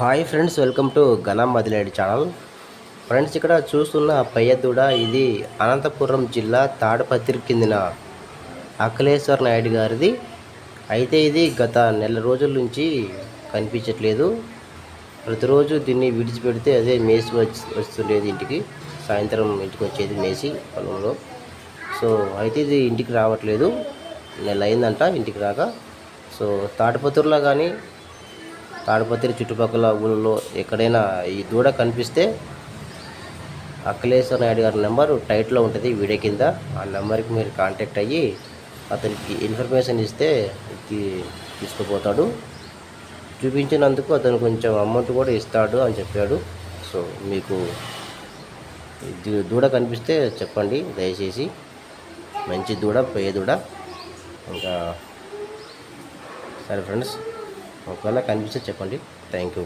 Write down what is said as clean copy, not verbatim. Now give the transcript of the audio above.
Hi friends, welcome to ఘనం మదిలేడి channel. Friends, ఇక్కడ చూస్తున్న పెయ్య దూడ ఇది అనంతపురం జిల్లా తాడపత్రి కిందిన అఖిలేశ్వర్ నాయుడు గారిది. అయితే ఇది గత నెల రోజుల నుంచి కనిపించట్లేదు. ప్రతిరోజు దీన్ని విడిచిపెడితే అదే మేసి వస్తుండేది ఇంటికి. సాయంత్రం ఇంటికి వచ్చేది మేసి పొలంలో. సో అయితే ఇది ఇంటికి రావట్లేదు, నెల అయిందంట ఇంటికి రాక. సో తాడపత్రిలో కానీ తాడపత్రి చుట్టుపక్కల ఊళ్ళో ఎక్కడైనా ఈ దూడ కనిపిస్తే అఖిలేశ్వర్ నాయుడు గారి నెంబర్ టైట్లో ఉంటుంది వీడియో కింద. ఆ నెంబర్కి మీరు కాంటాక్ట్ అయ్యి అతనికి ఇన్ఫర్మేషన్ ఇస్తే తీసుకుపోతాడు. చూపించినందుకు అతను కొంచెం అమౌంట్ కూడా ఇస్తాడు అని చెప్పాడు. సో మీకు దూడ కనిపిస్తే చెప్పండి దయచేసి. మంచి దూడ, పెయ్య దూడ. ఇంకా సరే ఫ్రెండ్స్, ఒకవేళ కనిపిస్తే చెప్పండి. Thank you.